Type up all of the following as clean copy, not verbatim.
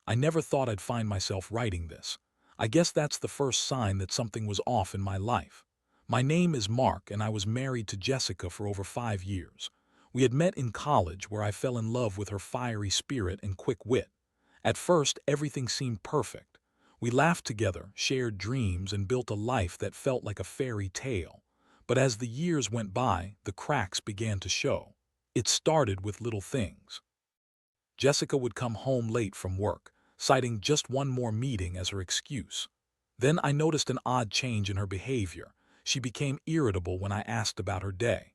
I never thought I'd find myself writing this. I guess that's the first sign that something was off in my life. My name is Mark, and I was married to Jessica for over 5 years. We had met in college, where I fell in love with her fiery spirit and quick wit. At first, everything seemed perfect. We laughed together, shared dreams, and built a life that felt like a fairy tale. But as the years went by, the cracks began to show. It started with little things. Jessica would come home late from work, citing just one more meeting as her excuse. Then I noticed an odd change in her behavior. She became irritable when I asked about her day.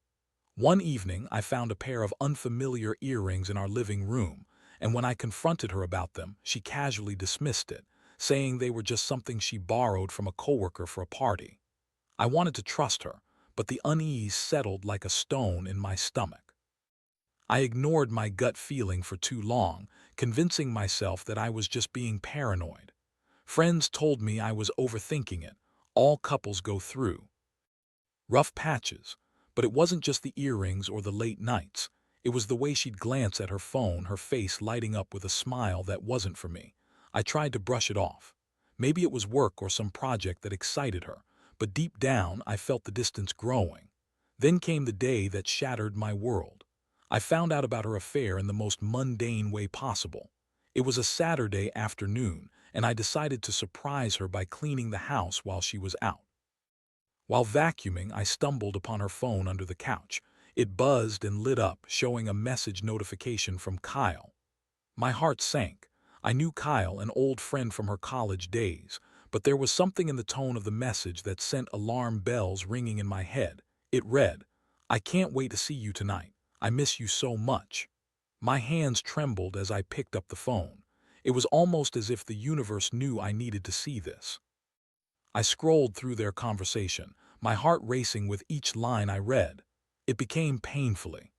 One evening, I found a pair of unfamiliar earrings in our living room, and when I confronted her about them, she casually dismissed it, saying they were just something she borrowed from a coworker for a party. I wanted to trust her, but the unease settled like a stone in my stomach. I ignored my gut feeling for too long, convincing myself that I was just being paranoid. Friends told me I was overthinking it. All couples go through rough patches. But it wasn't just the earrings or the late nights. It was the way she'd glance at her phone, her face lighting up with a smile that wasn't for me. I tried to brush it off. Maybe it was work or some project that excited her, but deep down I felt the distance growing. Then came the day that shattered my world. I found out about her affair in the most mundane way possible. It was a Saturday afternoon, and I decided to surprise her by cleaning the house while she was out. While vacuuming, I stumbled upon her phone under the couch. It buzzed and lit up, showing a message notification from Kyle. My heart sank. I knew Kyle, an old friend from her college days, but there was something in the tone of the message that sent alarm bells ringing in my head. It read, "I can't wait to see you tonight. I miss you so much." My hands trembled as I picked up the phone. It was almost as if the universe knew I needed to see this. I scrolled through their conversation, my heart racing with each line I read. It became painfully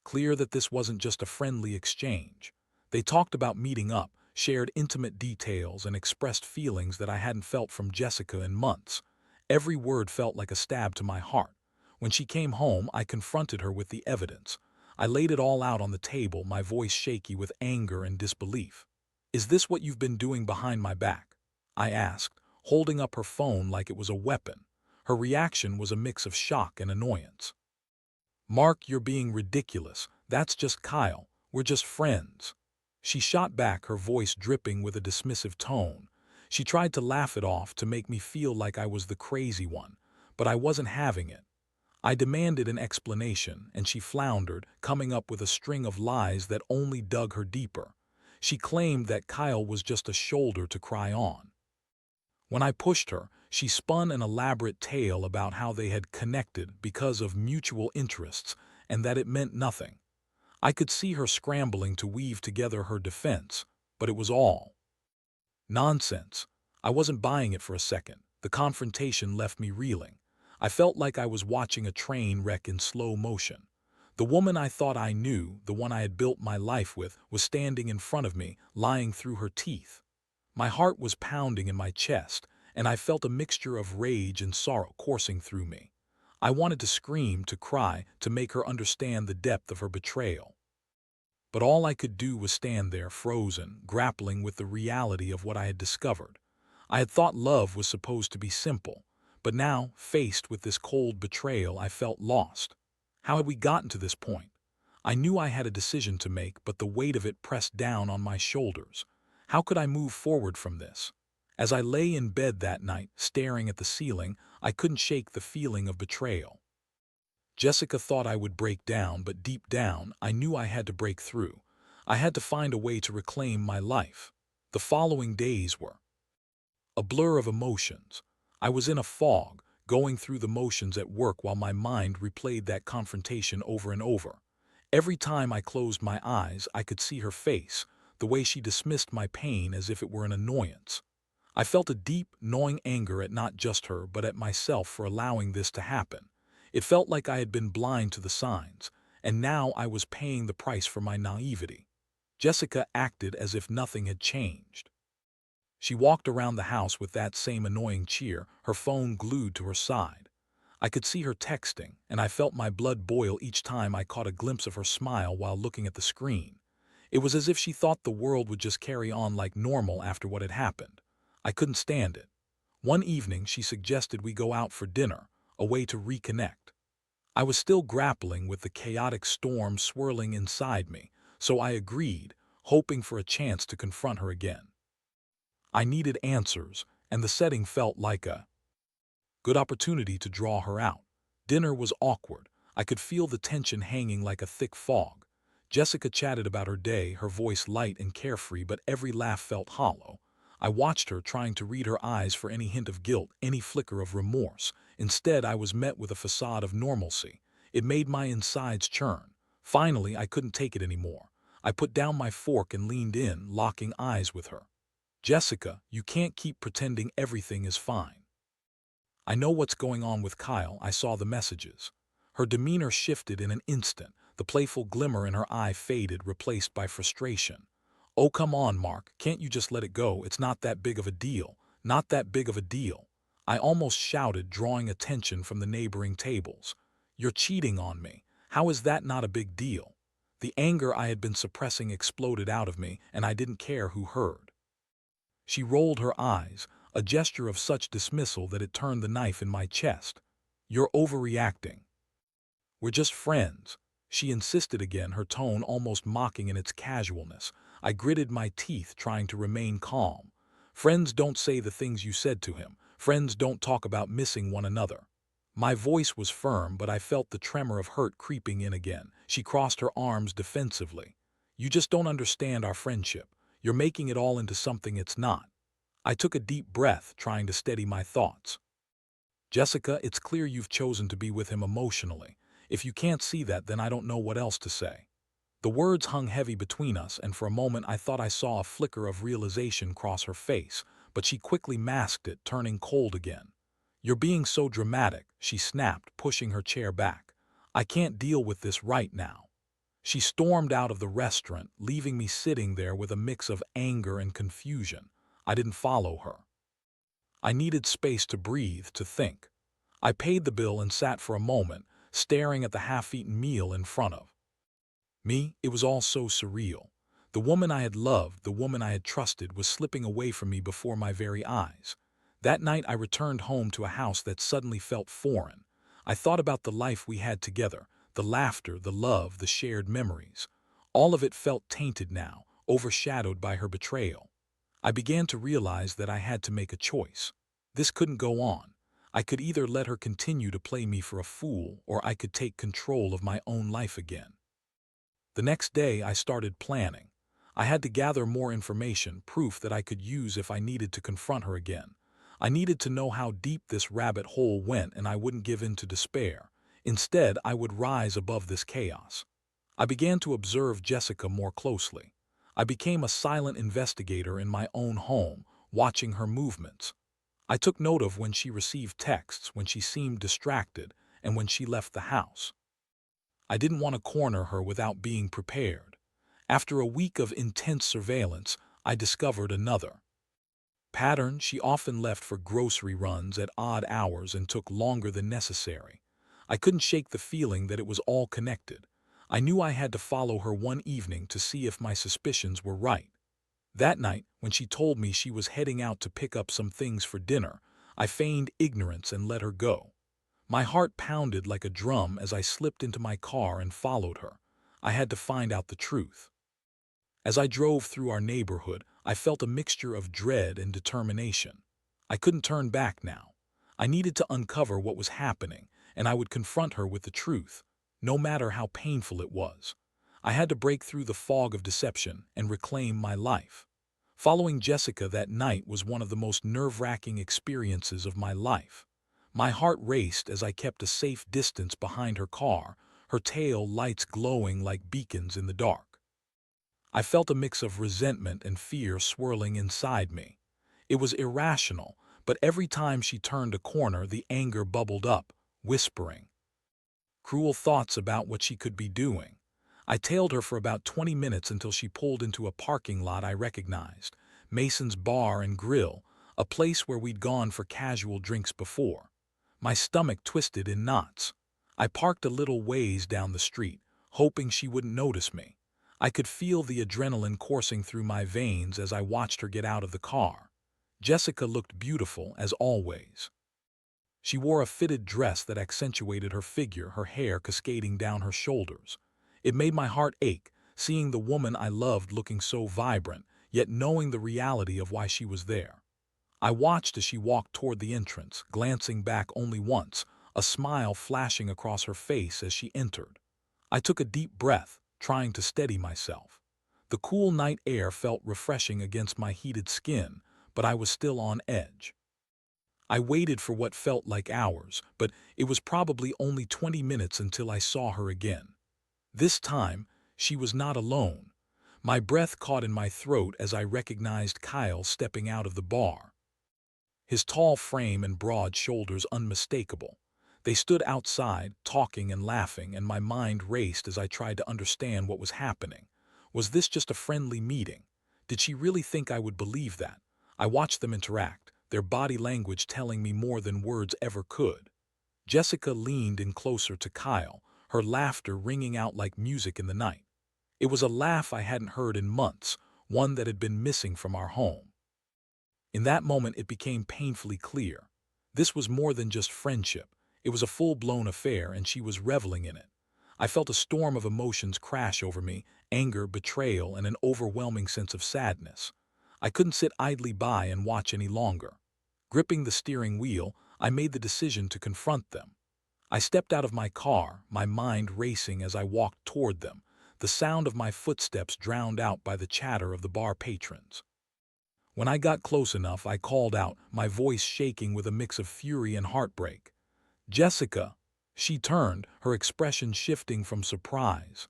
clear that this wasn't just a friendly exchange. They talked about meeting up, shared intimate details, and expressed feelings that I hadn't felt from Jessica in months. Every word felt like a stab to my heart. When she came home, I confronted her with the evidence. I laid it all out on the table, my voice shaky with anger and disbelief. "Is this what you've been doing behind my back?" I asked, holding up her phone like it was a weapon. Her reaction was a mix of shock and annoyance. "Mark, you're being ridiculous. That's just Kyle. We're just friends." She shot back, her voice dripping with a dismissive tone. She tried to laugh it off, to make me feel like I was the crazy one, but I wasn't having it. I demanded an explanation, and she floundered, coming up with a string of lies that only dug her deeper. She claimed that Kyle was just a shoulder to cry on. When I pushed her, she spun an elaborate tale about how they had connected because of mutual interests and that it meant nothing. I could see her scrambling to weave together her defense, but it was all nonsense. I wasn't buying it for a second. The confrontation left me reeling. I felt like I was watching a train wreck in slow motion. The woman I thought I knew, the one I had built my life with, was standing in front of me, lying through her teeth. My heart was pounding in my chest, and I felt a mixture of rage and sorrow coursing through me. I wanted to scream, to cry, to make her understand the depth of her betrayal. But all I could do was stand there, frozen, grappling with the reality of what I had discovered. I had thought love was supposed to be simple, but now, faced with this cold betrayal, I felt lost. How had we gotten to this point? I knew I had a decision to make, but the weight of it pressed down on my shoulders. How could I move forward from this? As I lay in bed that night, staring at the ceiling, I couldn't shake the feeling of betrayal. Jessica thought I would break down, but deep down, I knew I had to break through. I had to find a way to reclaim my life. The following days were a blur of emotions. I was in a fog, going through the motions at work while my mind replayed that confrontation over and over. Every time I closed my eyes, I could see her face, the way she dismissed my pain as if it were an annoyance. I felt a deep, gnawing anger at not just her, but at myself for allowing this to happen. It felt like I had been blind to the signs, and now I was paying the price for my naivety. Jessica acted as if nothing had changed. She walked around the house with that same annoying cheer, her phone glued to her side. I could see her texting, and I felt my blood boil each time I caught a glimpse of her smile while looking at the screen. It was as if she thought the world would just carry on like normal after what had happened. I couldn't stand it. One evening, she suggested we go out for dinner, a way to reconnect. I was still grappling with the chaotic storm swirling inside me, so I agreed, hoping for a chance to confront her again. I needed answers, and the setting felt like a good opportunity to draw her out. Dinner was awkward. I could feel the tension hanging like a thick fog. Jessica chatted about her day, her voice light and carefree, but every laugh felt hollow. I watched her, trying to read her eyes for any hint of guilt, any flicker of remorse. Instead, I was met with a facade of normalcy. It made my insides churn. Finally, I couldn't take it anymore. I put down my fork and leaned in, locking eyes with her. Jessica, you can't keep pretending everything is fine. I know what's going on with Kyle. I saw the messages. Her demeanor shifted in an instant. The playful glimmer in her eye faded, replaced by frustration. Oh, come on, Mark. Can't you just let it go? It's not that big of a deal. Not that big of a deal. I almost shouted, drawing attention from the neighboring tables. You're cheating on me. How is that not a big deal? The anger I had been suppressing exploded out of me, and I didn't care who heard. She rolled her eyes, a gesture of such dismissal that it turned the knife in my chest. You're overreacting. We're just friends. She insisted again, her tone almost mocking in its casualness. I gritted my teeth, trying to remain calm. Friends don't say the things you said to him. Friends don't talk about missing one another. My voice was firm, but I felt the tremor of hurt creeping in again. She crossed her arms defensively. You just don't understand our friendship. You're making it all into something it's not. I took a deep breath, trying to steady my thoughts. Jessica, it's clear you've chosen to be with him emotionally. If you can't see that, then I don't know what else to say. The words hung heavy between us, and for a moment I thought I saw a flicker of realization cross her face, but she quickly masked it, turning cold again. You're being so dramatic, she snapped, pushing her chair back. I can't deal with this right now. She stormed out of the restaurant, leaving me sitting there with a mix of anger and confusion. I didn't follow her. I needed space to breathe, to think. I paid the bill and sat for a moment, staring at the half-eaten meal in front of me. It was all so surreal. The woman I had loved, the woman I had trusted, was slipping away from me before my very eyes. That night I returned home to a house that suddenly felt foreign. I thought about the life we had together, the laughter, the love, the shared memories. All of it felt tainted now, overshadowed by her betrayal. I began to realize that I had to make a choice. This couldn't go on. I could either let her continue to play me for a fool, or I could take control of my own life again. The next day I started planning. I had to gather more information, proof that I could use if I needed to confront her again. I needed to know how deep this rabbit hole went, and I wouldn't give in to despair. Instead, I would rise above this chaos. I began to observe Jessica more closely. I became a silent investigator in my own home, watching her movements. I took note of when she received texts, when she seemed distracted, and when she left the house. I didn't want to corner her without being prepared. After a week of intense surveillance, I discovered another pattern. She often left for grocery runs at odd hours and took longer than necessary. I couldn't shake the feeling that it was all connected. I knew I had to follow her one evening to see if my suspicions were right. That night, when she told me she was heading out to pick up some things for dinner, I feigned ignorance and let her go. My heart pounded like a drum as I slipped into my car and followed her. I had to find out the truth. As I drove through our neighborhood, I felt a mixture of dread and determination. I couldn't turn back now. I needed to uncover what was happening, and I would confront her with the truth, no matter how painful it was. I had to break through the fog of deception and reclaim my life. Following Jessica that night was one of the most nerve-wracking experiences of my life. My heart raced as I kept a safe distance behind her car, her tail lights glowing like beacons in the dark. I felt a mix of resentment and fear swirling inside me. It was irrational, but every time she turned a corner, the anger bubbled up, whispering cruel thoughts about what she could be doing. I tailed her for about 20 minutes until she pulled into a parking lot I recognized, Mason's Bar and Grill, a place where we'd gone for casual drinks before. My stomach twisted in knots. I parked a little ways down the street, hoping she wouldn't notice me. I could feel the adrenaline coursing through my veins as I watched her get out of the car. Jessica looked beautiful, as always. She wore a fitted dress that accentuated her figure, her hair cascading down her shoulders. It made my heart ache, seeing the woman I loved looking so vibrant, yet knowing the reality of why she was there. I watched as she walked toward the entrance, glancing back only once, a smile flashing across her face as she entered. I took a deep breath, trying to steady myself. The cool night air felt refreshing against my heated skin, but I was still on edge. I waited for what felt like hours, but it was probably only 20 minutes until I saw her again. This time, she was not alone. My breath caught in my throat as I recognized Kyle stepping out of the bar. His tall frame and broad shoulders unmistakable. They stood outside, talking and laughing, and my mind raced as I tried to understand what was happening. Was this just a friendly meeting? Did she really think I would believe that? I watched them interact, their body language telling me more than words ever could. Jessica leaned in closer to Kyle, her laughter ringing out like music in the night. It was a laugh I hadn't heard in months, one that had been missing from our home. In that moment, it became painfully clear. This was more than just friendship. It was a full-blown affair, and she was reveling in it. I felt a storm of emotions crash over me, anger, betrayal, and an overwhelming sense of sadness. I couldn't sit idly by and watch any longer. Gripping the steering wheel, I made the decision to confront them. I stepped out of my car, my mind racing as I walked toward them, the sound of my footsteps drowned out by the chatter of the bar patrons. When I got close enough, I called out, my voice shaking with a mix of fury and heartbreak. "Jessica!" She turned, her expression shifting from surprise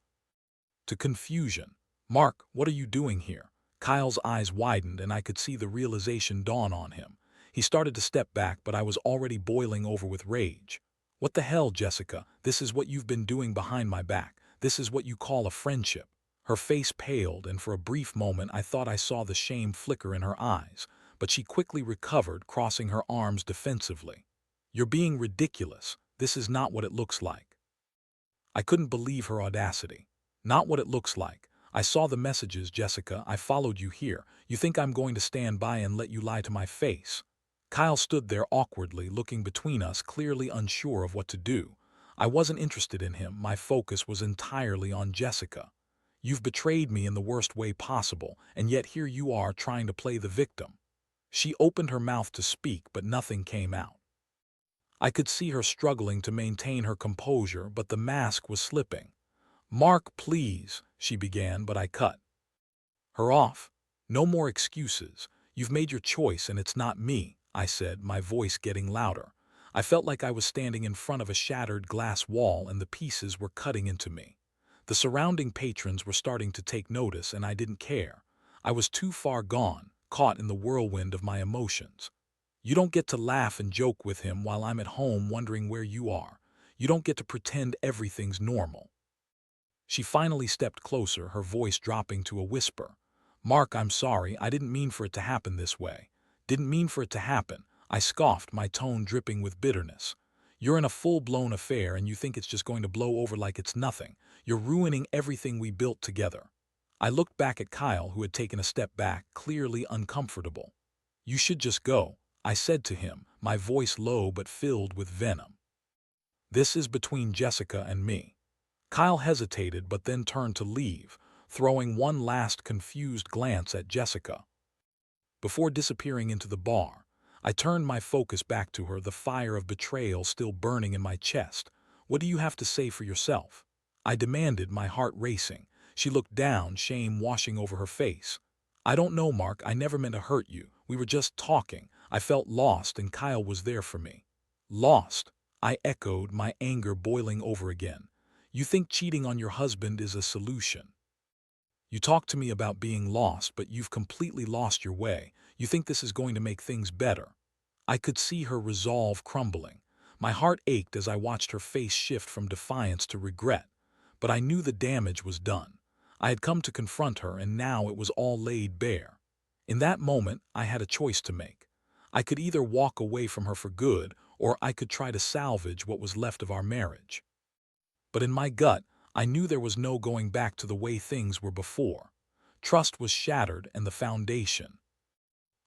to confusion. "Mark, what are you doing here?" Kyle's eyes widened, and I could see the realization dawn on him. He started to step back, but I was already boiling over with rage. "What the hell, Jessica? This is what you've been doing behind my back. This is what you call a friendship." Her face paled, and for a brief moment I thought I saw the shame flicker in her eyes, but she quickly recovered, crossing her arms defensively. "You're being ridiculous. This is not what it looks like." I couldn't believe her audacity. "Not what it looks like. I saw the messages, Jessica. I followed you here. You think I'm going to stand by and let you lie to my face?" Kyle stood there awkwardly, looking between us, clearly unsure of what to do. I wasn't interested in him. My focus was entirely on Jessica. "You've betrayed me in the worst way possible, and yet here you are trying to play the victim." She opened her mouth to speak, but nothing came out. I could see her struggling to maintain her composure, but the mask was slipping. "Mark, please," she began, but I cut her off. "No more excuses. You've made your choice and it's not me," I said, my voice getting louder. I felt like I was standing in front of a shattered glass wall and the pieces were cutting into me. The surrounding patrons were starting to take notice, and I didn't care. I was too far gone, caught in the whirlwind of my emotions. "You don't get to laugh and joke with him while I'm at home wondering where you are. You don't get to pretend everything's normal." She finally stepped closer, her voice dropping to a whisper. "Mark, I'm sorry. I didn't mean for it to happen this way." "Didn't mean for it to happen," I scoffed, my tone dripping with bitterness. "You're in a full-blown affair and you think it's just going to blow over like it's nothing. You're ruining everything we built together." I looked back at Kyle, who had taken a step back, clearly uncomfortable. "You should just go," I said to him, my voice low but filled with venom. "This is between Jessica and me." Kyle hesitated but then turned to leave, throwing one last confused glance at Jessica. Before disappearing into the bar, I turned my focus back to her, the fire of betrayal still burning in my chest. "What do you have to say for yourself?" I demanded, my heart racing. She looked down, shame washing over her face. "I don't know, Mark. I never meant to hurt you. We were just talking. I felt lost and Kyle was there for me." "Lost?" I echoed, my anger boiling over again. "You think cheating on your husband is a solution? You talk to me about being lost, but you've completely lost your way. You think this is going to make things better." I could see her resolve crumbling. My heart ached as I watched her face shift from defiance to regret. But I knew the damage was done. I had come to confront her, and now it was all laid bare. In that moment, I had a choice to make. I could either walk away from her for good, or I could try to salvage what was left of our marriage. But in my gut, I knew there was no going back to the way things were before. Trust was shattered and the foundation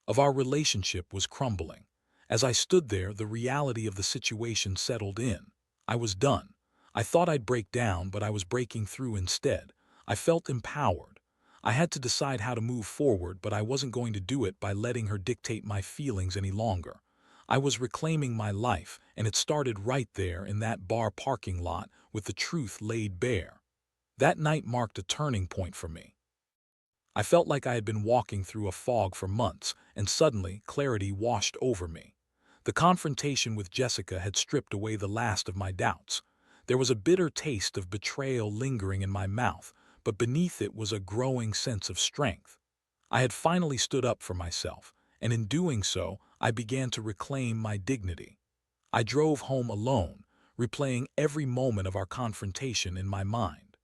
of our relationship was crumbling. As I stood there, the reality of the situation settled in. I was done. I thought I'd break down, but I was breaking through instead. I felt empowered. I had to decide how to move forward, but I wasn't going to do it by letting her dictate my feelings any longer. I was reclaiming my life, and it started right there in that bar parking lot with the truth laid bare. That night marked a turning point for me. I felt like I had been walking through a fog for months, and suddenly clarity washed over me. The confrontation with Jessica had stripped away the last of my doubts. There was a bitter taste of betrayal lingering in my mouth, but beneath it was a growing sense of strength. I had finally stood up for myself, and in doing so, I began to reclaim my dignity. I drove home alone, replaying every moment of our confrontation in my mind.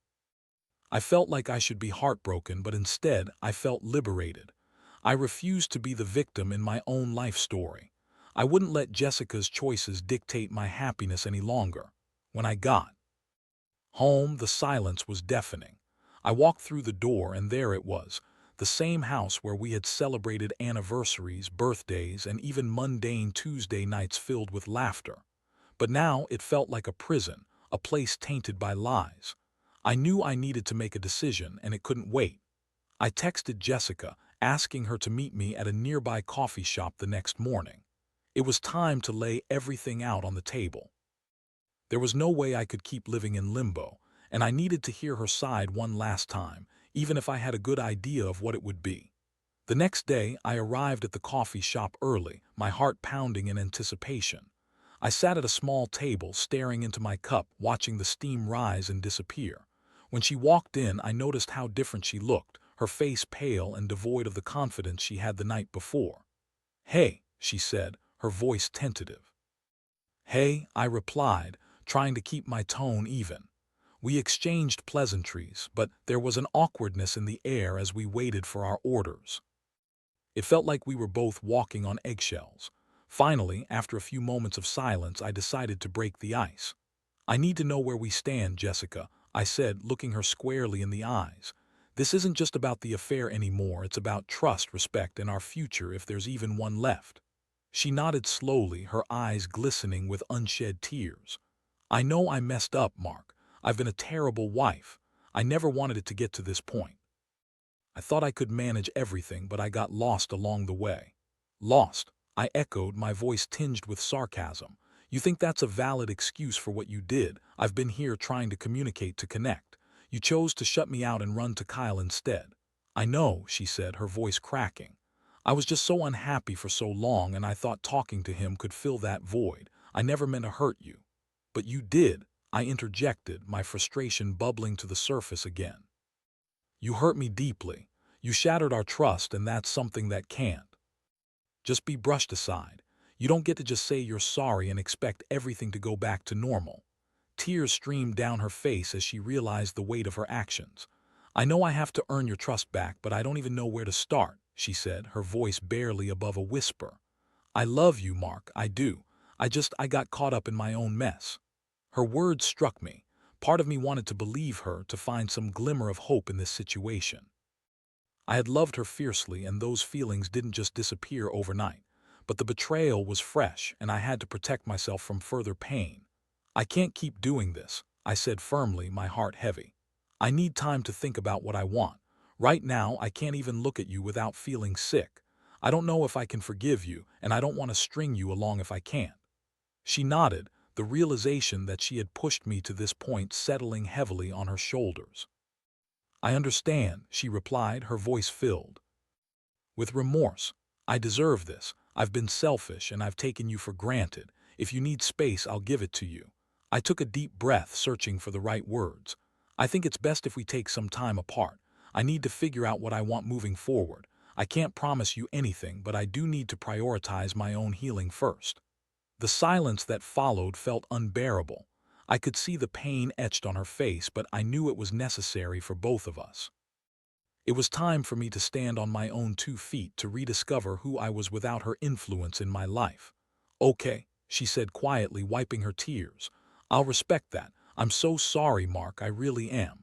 I felt like I should be heartbroken, but instead I felt liberated. I refused to be the victim in my own life story. I wouldn't let Jessica's choices dictate my happiness any longer. When I got home, the silence was deafening. I walked through the door and there it was, the same house where we had celebrated anniversaries, birthdays, and even mundane Tuesday nights filled with laughter. But now it felt like a prison, a place tainted by lies. I knew I needed to make a decision, and it couldn't wait. I texted Jessica, asking her to meet me at a nearby coffee shop the next morning. It was time to lay everything out on the table. There was no way I could keep living in limbo, and I needed to hear her side one last time, even if I had a good idea of what it would be. The next day, I arrived at the coffee shop early, my heart pounding in anticipation. I sat at a small table, staring into my cup, watching the steam rise and disappear. When she walked in, I noticed how different she looked, her face pale and devoid of the confidence she had the night before. "Hey," she said, her voice tentative. "Hey," I replied, trying to keep my tone even. We exchanged pleasantries, but there was an awkwardness in the air as we waited for our orders. It felt like we were both walking on eggshells. Finally, after a few moments of silence, I decided to break the ice. "I need to know where we stand, Jessica," I said, looking her squarely in the eyes. "This isn't just about the affair anymore, it's about trust, respect, and our future if there's even one left." She nodded slowly, her eyes glistening with unshed tears. "I know I messed up, Mark. I've been a terrible wife. I never wanted it to get to this point. I thought I could manage everything, but I got lost along the way." "Lost?" I echoed, my voice tinged with sarcasm. "You think that's a valid excuse for what you did? I've been here trying to communicate, to connect. You chose to shut me out and run to Kyle instead." "I know," she said, her voice cracking. "I was just so unhappy for so long, and I thought talking to him could fill that void. I never meant to hurt you." "But you did," I interjected, my frustration bubbling to the surface again. "You hurt me deeply. You shattered our trust, and that's something that can't just be brushed aside. You don't get to just say you're sorry and expect everything to go back to normal." Tears streamed down her face as she realized the weight of her actions. "I know I have to earn your trust back, but I don't even know where to start," she said, her voice barely above a whisper. "I love you, Mark, I do. I got caught up in my own mess." Her words struck me. Part of me wanted to believe her, to find some glimmer of hope in this situation. I had loved her fiercely, and those feelings didn't just disappear overnight. But the betrayal was fresh, and I had to protect myself from further pain. "I can't keep doing this," I said firmly, my heart heavy. "I need time to think about what I want. Right now, I can't even look at you without feeling sick. I don't know if I can forgive you, and I don't want to string you along if I can't." She nodded, the realization that she had pushed me to this point settling heavily on her shoulders. "I understand," she replied, her voice filled with remorse. "I deserve this. I've been selfish, and I've taken you for granted. If you need space, I'll give it to you." I took a deep breath, searching for the right words. "I think it's best if we take some time apart. I need to figure out what I want moving forward. I can't promise you anything, but I do need to prioritize my own healing first." The silence that followed felt unbearable. I could see the pain etched on her face, but I knew it was necessary for both of us. It was time for me to stand on my own 2 feet, to rediscover who I was without her influence in my life. "Okay," she said quietly, wiping her tears. "I'll respect that. "I'm so sorry, Mark, I really am.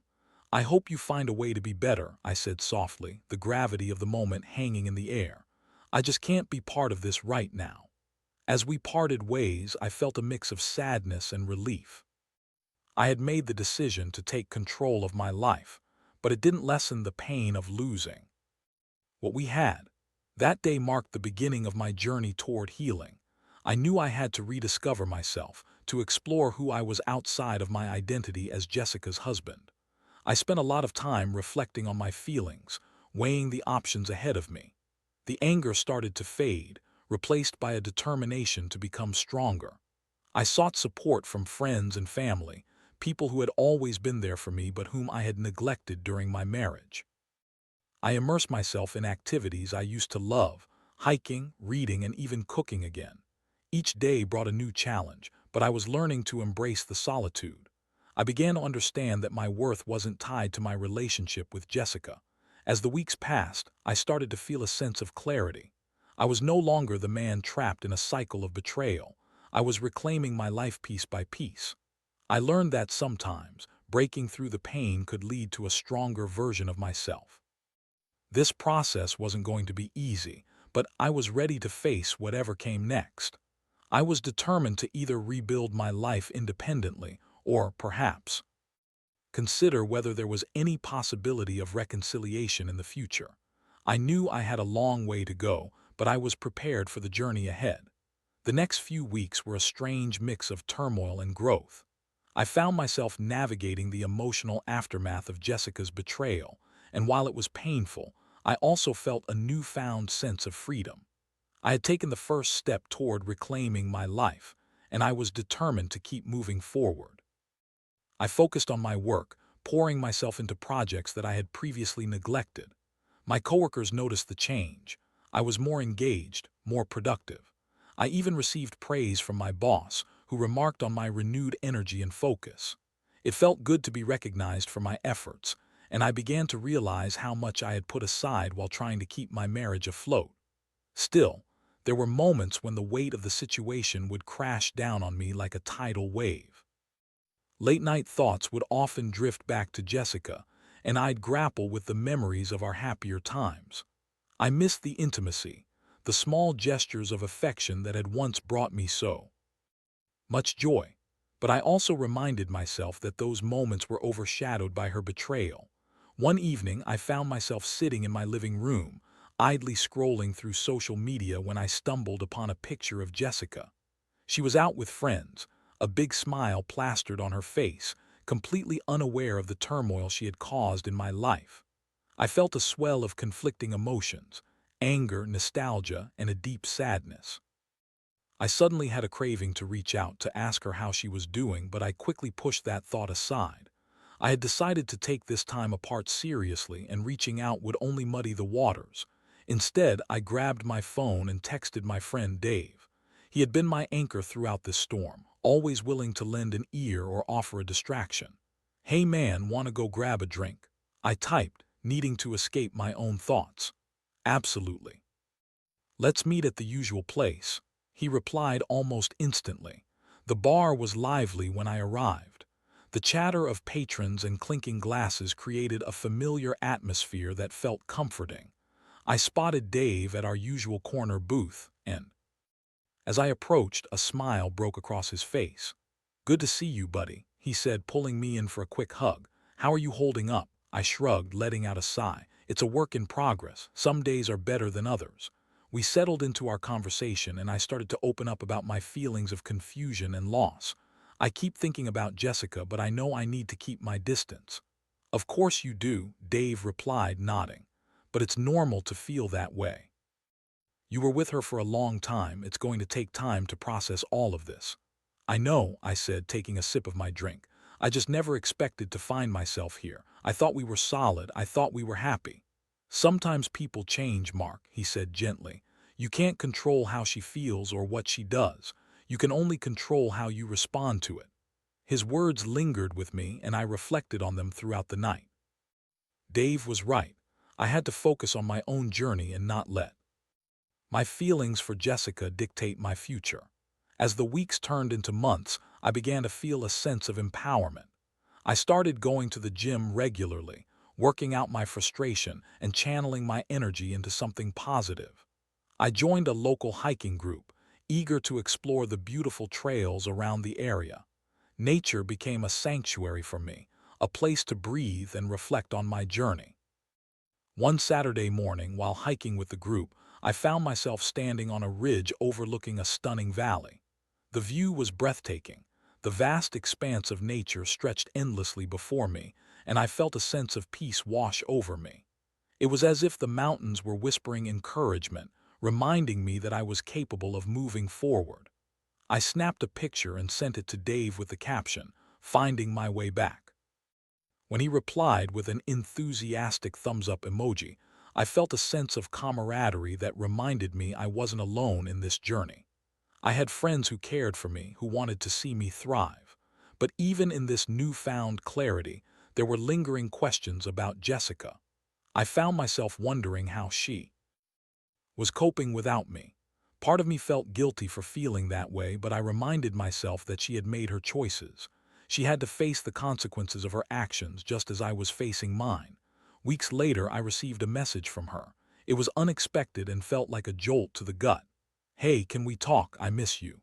I hope you find a way to be better," I said softly, the gravity of the moment hanging in the air. "I just can't be part of this right now." As we parted ways, I felt a mix of sadness and relief. I had made the decision to take control of my life, but it didn't lessen the pain of losing what we had. That day marked the beginning of my journey toward healing. I knew I had to rediscover myself, to explore who I was outside of my identity as Jessica's husband. I spent a lot of time reflecting on my feelings, weighing the options ahead of me. The anger started to fade, replaced by a determination to become stronger. I sought support from friends and family, people who had always been there for me but whom I had neglected during my marriage. I immersed myself in activities I used to love, hiking, reading, and even cooking again. Each day brought a new challenge, but I was learning to embrace the solitude. I began to understand that my worth wasn't tied to my relationship with Jessica. As the weeks passed, I started to feel a sense of clarity. I was no longer the man trapped in a cycle of betrayal. I was reclaiming my life piece by piece. I learned that sometimes, breaking through the pain could lead to a stronger version of myself. This process wasn't going to be easy, but I was ready to face whatever came next. I was determined to either rebuild my life independently or, perhaps, consider whether there was any possibility of reconciliation in the future. I knew I had a long way to go, but I was prepared for the journey ahead. The next few weeks were a strange mix of turmoil and growth. I found myself navigating the emotional aftermath of Jessica's betrayal, and while it was painful, I also felt a newfound sense of freedom. I had taken the first step toward reclaiming my life, and I was determined to keep moving forward. I focused on my work, pouring myself into projects that I had previously neglected. My coworkers noticed the change. I was more engaged, more productive. I even received praise from my boss, who remarked on my renewed energy and focus. It felt good to be recognized for my efforts, and I began to realize how much I had put aside while trying to keep my marriage afloat. Still, there were moments when the weight of the situation would crash down on me like a tidal wave. Late-night thoughts would often drift back to Jessica, and I'd grapple with the memories of our happier times. I missed the intimacy, the small gestures of affection that had once brought me so much joy. But I also reminded myself that those moments were overshadowed by her betrayal. One evening, I found myself sitting in my living room, idly scrolling through social media when I stumbled upon a picture of Jessica. She was out with friends, a big smile plastered on her face, completely unaware of the turmoil she had caused in my life. I felt a swell of conflicting emotions, anger, nostalgia, and a deep sadness. I suddenly had a craving to reach out to ask her how she was doing, but I quickly pushed that thought aside. I had decided to take this time apart seriously, and reaching out would only muddy the waters. Instead, I grabbed my phone and texted my friend Dave. He had been my anchor throughout this storm, always willing to lend an ear or offer a distraction. "Hey man, wanna go grab a drink?" I typed, needing to escape my own thoughts. "Absolutely. Let's meet at the usual place," he replied almost instantly. The bar was lively when I arrived. The chatter of patrons and clinking glasses created a familiar atmosphere that felt comforting. I spotted Dave at our usual corner booth, and as I approached, a smile broke across his face. "Good to see you, buddy," he said, pulling me in for a quick hug. "How are you holding up?" I shrugged, letting out a sigh. "It's a work in progress. Some days are better than others." We settled into our conversation, and I started to open up about my feelings of confusion and loss. "I keep thinking about Jessica, but I know I need to keep my distance." "Of course you do," Dave replied, nodding. "But it's normal to feel that way. You were with her for a long time. It's going to take time to process all of this." "I know," I said, taking a sip of my drink. "I just never expected to find myself here. I thought we were solid. I thought we were happy." "Sometimes people change, Mark," he said gently. "You can't control how she feels or what she does. You can only control how you respond to it." His words lingered with me, and I reflected on them throughout the night. Dave was right. I had to focus on my own journey and not let my feelings for Jessica dictate my future. As the weeks turned into months, I began to feel a sense of empowerment. I started going to the gym regularly, working out my frustration and channeling my energy into something positive. I joined a local hiking group, eager to explore the beautiful trails around the area. Nature became a sanctuary for me, a place to breathe and reflect on my journey. One Saturday morning, while hiking with the group, I found myself standing on a ridge overlooking a stunning valley. The view was breathtaking. The vast expanse of nature stretched endlessly before me, and I felt a sense of peace wash over me. It was as if the mountains were whispering encouragement, reminding me that I was capable of moving forward. I snapped a picture and sent it to Dave with the caption, "Finding my way back." When he replied with an enthusiastic thumbs-up emoji, I felt a sense of camaraderie that reminded me I wasn't alone in this journey. I had friends who cared for me, who wanted to see me thrive. But even in this newfound clarity, there were lingering questions about Jessica. I found myself wondering how she was coping without me. Part of me felt guilty for feeling that way, but I reminded myself that she had made her choices. She had to face the consequences of her actions just as I was facing mine. Weeks later, I received a message from her. It was unexpected and felt like a jolt to the gut. "Hey, can we talk? I miss you."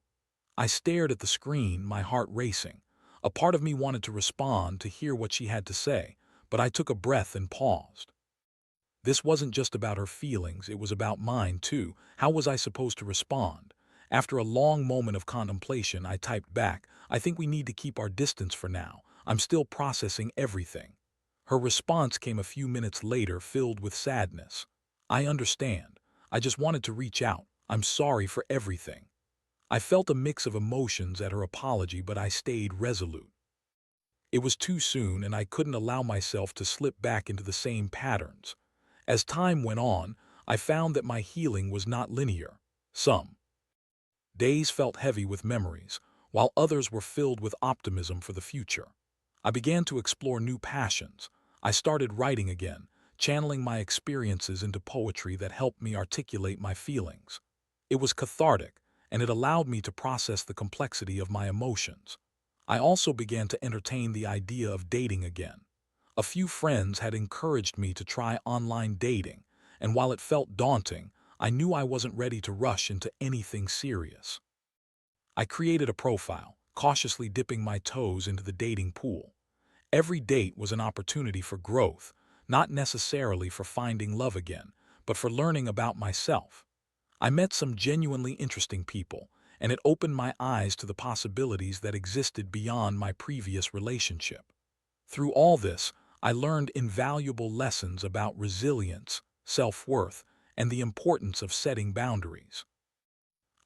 I stared at the screen, my heart racing. A part of me wanted to respond, to hear what she had to say, but I took a breath and paused. This wasn't just about her feelings, it was about mine too. How was I supposed to respond? After a long moment of contemplation, I typed back, "I think we need to keep our distance for now. I'm still processing everything." Her response came a few minutes later, filled with sadness. "I understand. I just wanted to reach out. I'm sorry for everything." I felt a mix of emotions at her apology, but I stayed resolute. It was too soon, and I couldn't allow myself to slip back into the same patterns. As time went on, I found that my healing was not linear. Some days felt heavy with memories, while others were filled with optimism for the future. I began to explore new passions. I started writing again, channeling my experiences into poetry that helped me articulate my feelings. It was cathartic, and it allowed me to process the complexity of my emotions. I also began to entertain the idea of dating again. A few friends had encouraged me to try online dating, and while it felt daunting, I knew I wasn't ready to rush into anything serious. I created a profile, cautiously dipping my toes into the dating pool. Every date was an opportunity for growth, not necessarily for finding love again, but for learning about myself. I met some genuinely interesting people, and it opened my eyes to the possibilities that existed beyond my previous relationship. Through all this, I learned invaluable lessons about resilience, self-worth, and the importance of setting boundaries.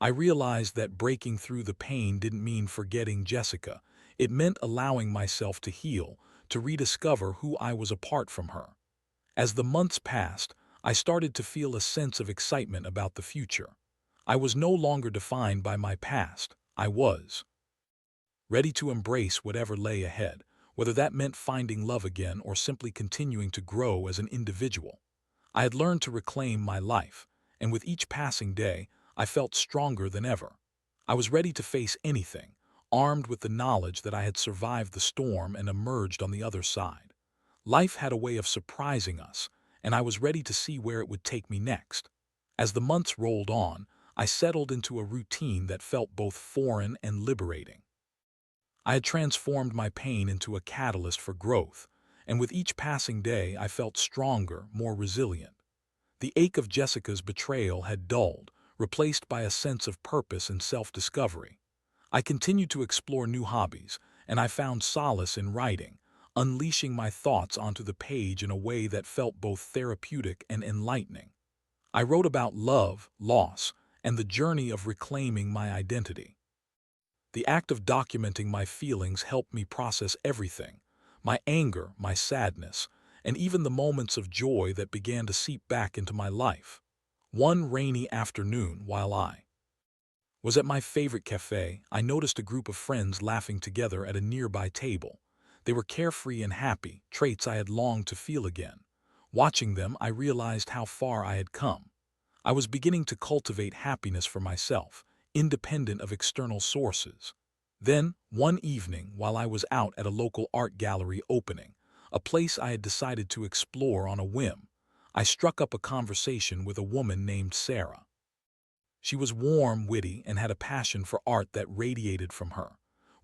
I realized that breaking through the pain didn't mean forgetting Jessica. It meant allowing myself to heal, to rediscover who I was apart from her. As the months passed, I started to feel a sense of excitement about the future. I was no longer defined by my past. I was ready to embrace whatever lay ahead, whether that meant finding love again or simply continuing to grow as an individual. I had learned to reclaim my life, and with each passing day, I felt stronger than ever. I was ready to face anything, armed with the knowledge that I had survived the storm and emerged on the other side. Life had a way of surprising us, and I was ready to see where it would take me next. As the months rolled on, I settled into a routine that felt both foreign and liberating. I had transformed my pain into a catalyst for growth, and with each passing day I felt stronger, more resilient. The ache of Jessica's betrayal had dulled, replaced by a sense of purpose and self-discovery. I continued to explore new hobbies, and I found solace in writing, unleashing my thoughts onto the page in a way that felt both therapeutic and enlightening. I wrote about love, loss, and the journey of reclaiming my identity. The act of documenting my feelings helped me process everything, my anger, my sadness, and even the moments of joy that began to seep back into my life. One rainy afternoon, while I was at my favorite cafe, I noticed a group of friends laughing together at a nearby table. They were carefree and happy, traits I had longed to feel again. Watching them, I realized how far I had come. I was beginning to cultivate happiness for myself, independent of external sources. Then, one evening, while I was out at a local art gallery opening, a place I had decided to explore on a whim, I struck up a conversation with a woman named Sarah. She was warm, witty, and had a passion for art that radiated from her.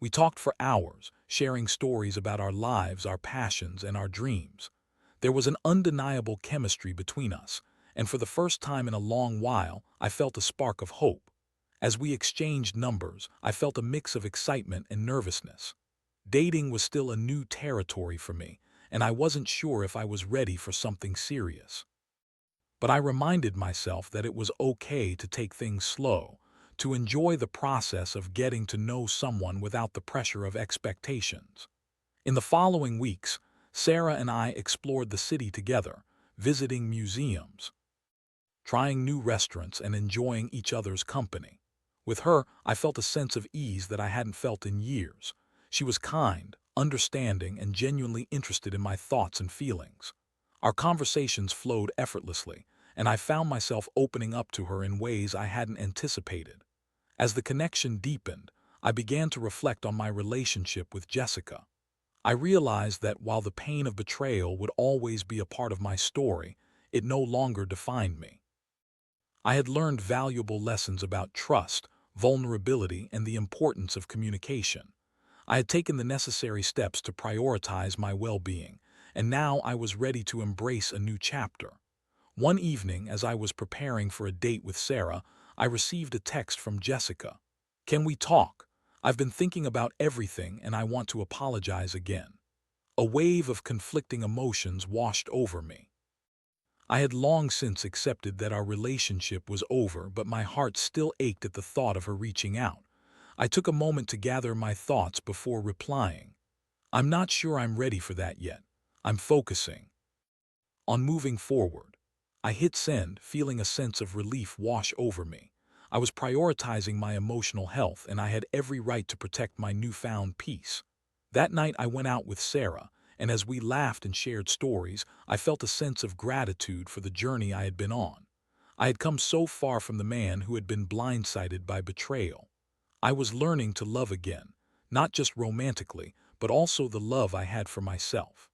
We talked for hours, sharing stories about our lives, our passions, and our dreams. There was an undeniable chemistry between us, and for the first time in a long while, I felt a spark of hope. As we exchanged numbers, I felt a mix of excitement and nervousness. Dating was still a new territory for me, and I wasn't sure if I was ready for something serious. But I reminded myself that it was okay to take things slow, to enjoy the process of getting to know someone without the pressure of expectations. In the following weeks, Sarah and I explored the city together, visiting museums, trying new restaurants, and enjoying each other's company. With her, I felt a sense of ease that I hadn't felt in years. She was kind, understanding, and genuinely interested in my thoughts and feelings. Our conversations flowed effortlessly, and I found myself opening up to her in ways I hadn't anticipated. As the connection deepened, I began to reflect on my relationship with Jessica. I realized that while the pain of betrayal would always be a part of my story, it no longer defined me. I had learned valuable lessons about trust, vulnerability, and the importance of communication. I had taken the necessary steps to prioritize my well-being, and now I was ready to embrace a new chapter. One evening, as I was preparing for a date with Sarah, I received a text from Jessica. "Can we talk? I've been thinking about everything and I want to apologize again." A wave of conflicting emotions washed over me. I had long since accepted that our relationship was over, but my heart still ached at the thought of her reaching out. I took a moment to gather my thoughts before replying. "I'm not sure I'm ready for that yet. I'm focusing on moving forward." I hit send, feeling a sense of relief wash over me. I was prioritizing my emotional health, and I had every right to protect my newfound peace. That night I went out with Sarah, and as we laughed and shared stories, I felt a sense of gratitude for the journey I had been on. I had come so far from the man who had been blindsided by betrayal. I was learning to love again, not just romantically, but also the love I had for myself.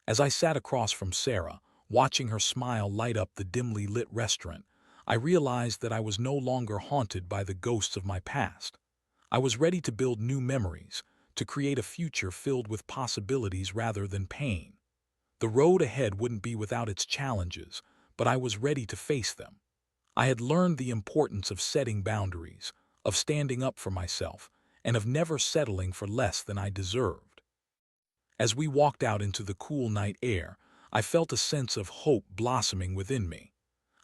As I sat across from Sarah, watching her smile light up the dimly lit restaurant, I realized that I was no longer haunted by the ghosts of my past. I was ready to build new memories, to create a future filled with possibilities rather than pain. The road ahead wouldn't be without its challenges, but I was ready to face them. I had learned the importance of setting boundaries, of standing up for myself, and of never settling for less than I deserved. As we walked out into the cool night air, I felt a sense of hope blossoming within me.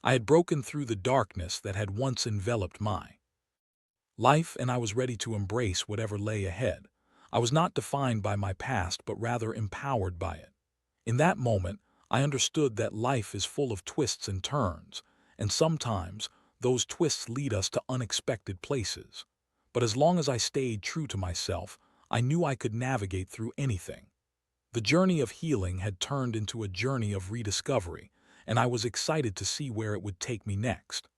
I had broken through the darkness that had once enveloped my life, and I was ready to embrace whatever lay ahead. I was not defined by my past, but rather empowered by it. In that moment, I understood that life is full of twists and turns, and sometimes those twists lead us to unexpected places. But as long as I stayed true to myself, I knew I could navigate through anything. The journey of healing had turned into a journey of rediscovery, and I was excited to see where it would take me next.